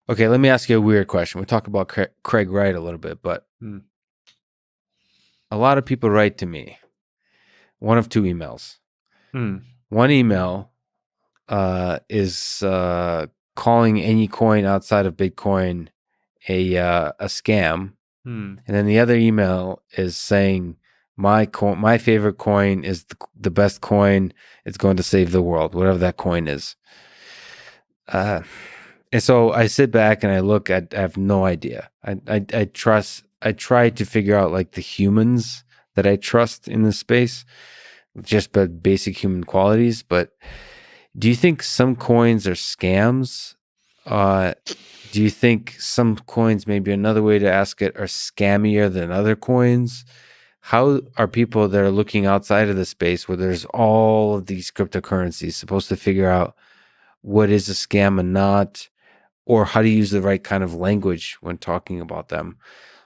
Okay, let me ask you a weird question. We talked about Craig Wright a little bit, but a lot of people write to me. One of two emails. One email is calling any coin outside of Bitcoin a scam, and then the other email is saying my favorite coin is the best coin. It's going to save the world, whatever that coin is. And so I sit back and I look. I have no idea. I trust. I try to figure out like the humans that I trust in this space, just but basic human qualities. But do you think some coins are scams? Do you think some coins, maybe another way to ask it, are scammier than other coins? How are people that are looking outside of the space where there's all of these cryptocurrencies supposed to figure out what is a scam and not, or how to use the right kind of language when talking about them?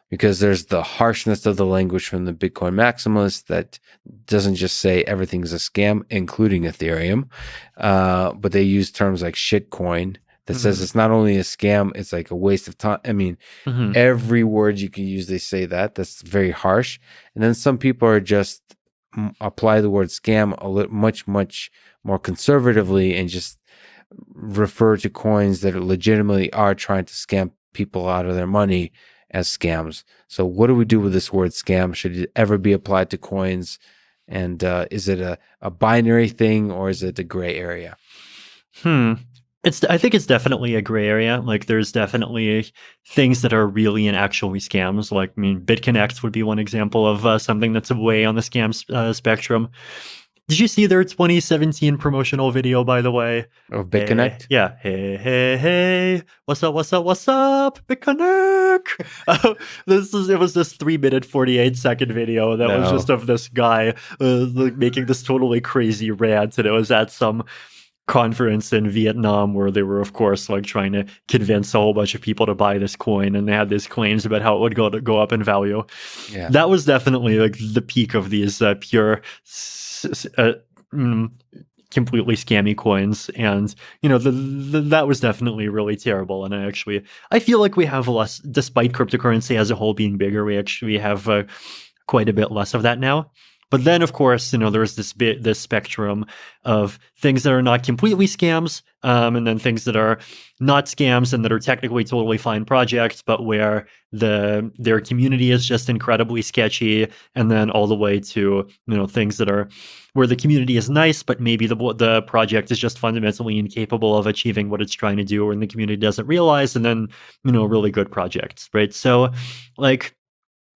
Because there's the harshness of the language from the Bitcoin maximalist that doesn't just say everything's a scam, including Ethereum, but they use terms like shitcoin that says it's not only a scam, it's like a waste of time. I mean, every word you can use, they say that. That's very harsh. And then some people are just apply the word scam much more conservatively and just refer to coins that legitimately are trying to scam people out of their money as scams. So what do we do with this word scam? Should it ever be applied to coins? And is it a binary thing or is it a gray area? I think it's definitely a gray area. Like there's definitely things that are really and actually scams. Like, I mean, BitConnect would be one example of something that's way on the scam spectrum. Did you see their 2017 promotional video, by the way? Of BitConnect? Yeah. Hey. What's up? BitConnect. It was this 3-minute, 48-second video that was just of this guy like making this totally crazy rant. And it was at some conference in Vietnam where they were, of course, like trying to convince a whole bunch of people to buy this coin, and they had these claims about how it would go up in value. Yeah. That was definitely like the peak of these pure completely scammy coins, and that was definitely really terrible. And I feel like we have less, despite cryptocurrency as a whole being bigger, we actually have quite a bit less of that now. But then, of course, there's this spectrum of things that are not completely scams, and then things that are not scams and that are technically totally fine projects, but where their community is just incredibly sketchy, and then all the way to things that are where the community is nice, but maybe the project is just fundamentally incapable of achieving what it's trying to do, and the community doesn't realize, and then really good projects, right? So, like,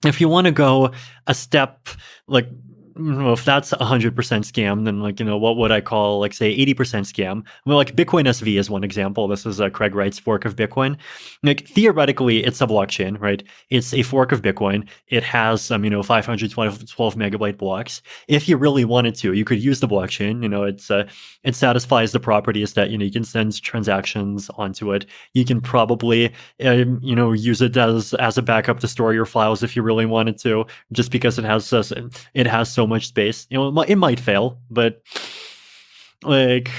if you want to go a step, like, if that's 100% scam, then what would I call, like, say 80% scam? Well, like Bitcoin SV is one example. This is Craig Wright's fork of Bitcoin. Like theoretically, it's a blockchain, right? It's a fork of Bitcoin. It has 512 megabyte blocks. If you really wanted to, you could use the blockchain. It satisfies the properties that you can send transactions onto it. You can probably use it as a backup to store your files if you really wanted to, just because it has so much space. It might fail, but like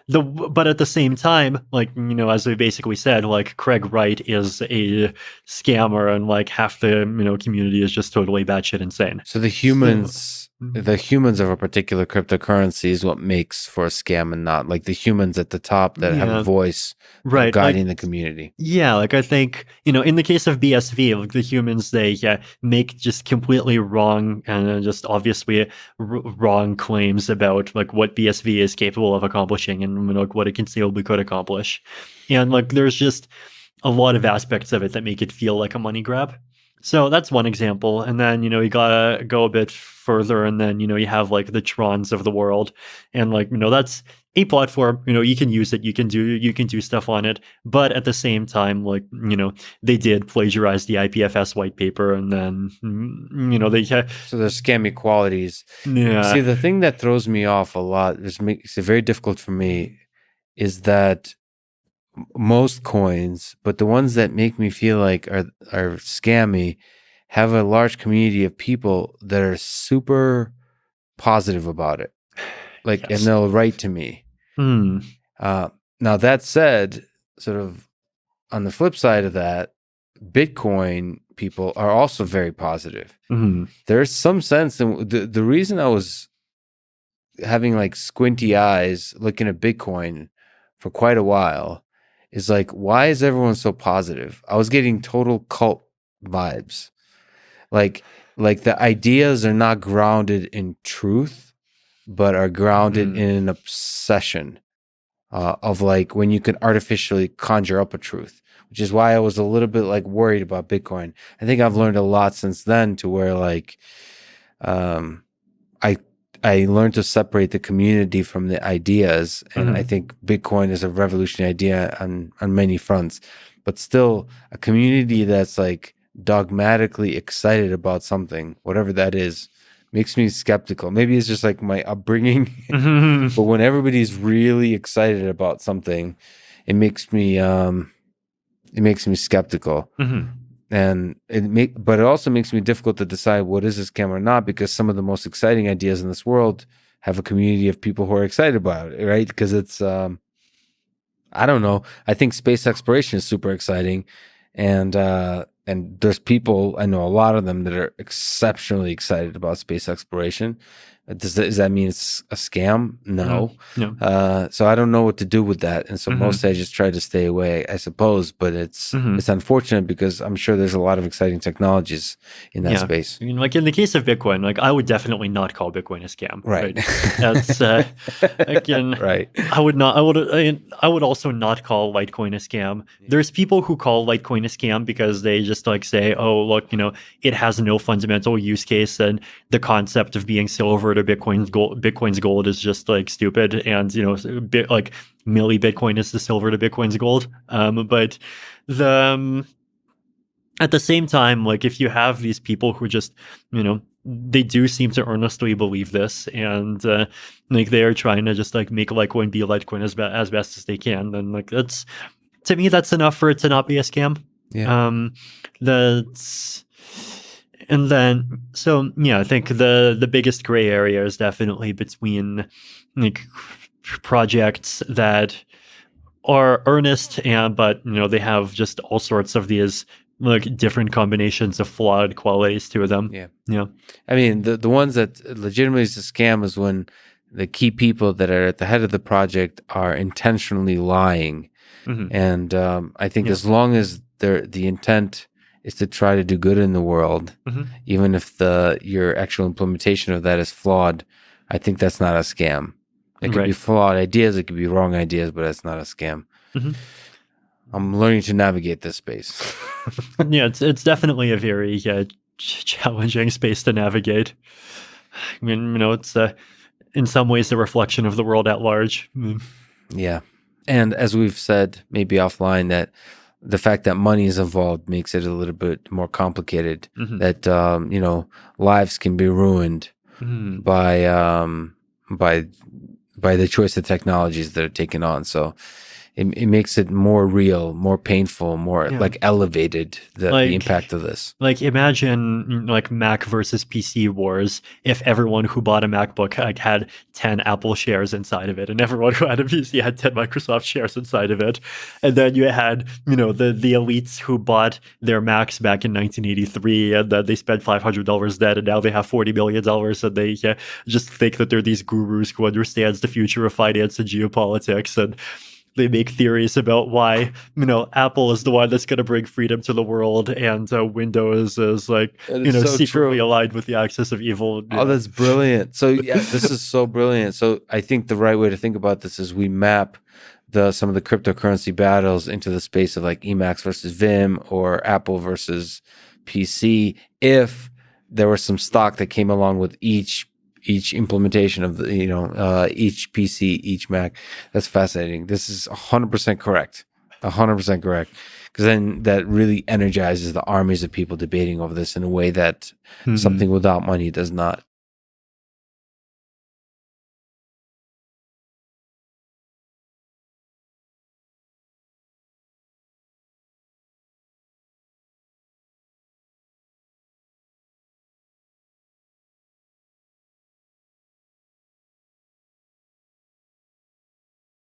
but at the same time, like, as we basically said, like Craig Wright is a scammer, and like half the community is just totally batshit insane. So the humans of a particular cryptocurrency is what makes for a scam, and not like the humans at the top that have a voice, right, guiding the community. Yeah, like I think, in the case of BSV, like the humans, they make just completely wrong and just obviously wrong claims about like what BSV is capable of accomplishing and like what it conceivably could accomplish. And like there's just a lot of aspects of it that make it feel like a money grab. So that's one example. And then, you gotta go a bit further, and then, you have like the Trons of the world. And like, that's a platform, you can use it, you can do stuff on it. But at the same time, like, they did plagiarize the IPFS white paper, and then, they so there's scammy qualities. Yeah. See, the thing that throws me off a lot, makes it very difficult for me, is that most coins, but the ones that make me feel like are scammy, have a large community of people that are super positive about it. Like, Yes. and they'll write to me. Hmm. Now that said, sort of on the flip side of that, Bitcoin people are also very positive. Mm-hmm. There's some sense, and the reason I was having like squinty eyes looking at Bitcoin for quite a while is like, why is everyone so positive? I was getting total cult vibes. Like the ideas are not grounded in truth, but are grounded in an obsession of like when you can artificially conjure up a truth, which is why I was a little bit like worried about Bitcoin. I think I've learned a lot since then to where like I learned to separate the community from the ideas, and I think Bitcoin is a revolutionary idea on many fronts, but still a community that's like dogmatically excited about something, whatever that is, makes me skeptical. Maybe it's just like my upbringing, but when everybody's really excited about something, it makes me skeptical. And but it also makes me difficult to decide what is a scam or not, because some of the most exciting ideas in this world have a community of people who are excited about it, right? Because it's I don't know. I think space exploration is super exciting, and there's people, I know a lot of them, that are exceptionally excited about space exploration. Does that mean it's a scam? No. So I don't know what to do with that, and so mostly I just try to stay away, I suppose. But it's unfortunate because I'm sure there's a lot of exciting technologies in that space. I mean, like in the case of Bitcoin, like I would definitely not call Bitcoin a scam. Right. That's again. Right. I would also not call Litecoin a scam. There's people who call Litecoin a scam because they just like say, oh, look, it has no fundamental use case, and the concept of being silver to Bitcoin's gold is just like stupid, and like milli Bitcoin is the silver to Bitcoin's gold. But at the same time, like if you have these people who just they do seem to earnestly believe this, and like they are trying to just like make Litecoin be Litecoin as best as they can, then like that's, to me, that's enough for it to not be a scam. And then, so yeah, I think the biggest gray area is definitely between like projects that are earnest but they have just all sorts of these like different combinations of flawed qualities to them. Yeah. I mean, the ones that legitimately is a scam is when the key people that are at the head of the project are intentionally lying. And I think as long as the intent is to try to do good in the world, even if your actual implementation of that is flawed, I think that's not a scam. It could be flawed ideas, it could be wrong ideas, but it's not a scam. I'm learning to navigate this space. Yeah, it's definitely a very challenging space to navigate. I mean, it's in some ways a reflection of the world at large. Yeah. And as we've said, maybe offline, that the fact that money is involved makes it a little bit more complicated. That lives can be ruined by the choice of technologies that are taken on. So it makes it more real, more painful, more like elevated, the impact of this. Like imagine like Mac versus PC wars if everyone who bought a MacBook like had 10 Apple shares inside of it, and everyone who had a PC had 10 Microsoft shares inside of it. And then you had, the elites who bought their Macs back in 1983, and then they spent $500 then, and now they have $40 million, and they just think that they're these gurus who understands the future of finance and geopolitics, and they make theories about why, Apple is the one that's going to bring freedom to the world, and Windows is like, so secretly aligned with the axis of evil. Oh, that's brilliant. So yeah, this is so brilliant. So I think the right way to think about this is we map some of the cryptocurrency battles into the space of like Emacs versus Vim or Apple versus PC. If there was some stock that came along with each implementation of the, each PC, each Mac. That's fascinating. This is 100% correct. 100% correct. Because then that really energizes the armies of people debating over this in a way that something without money does not.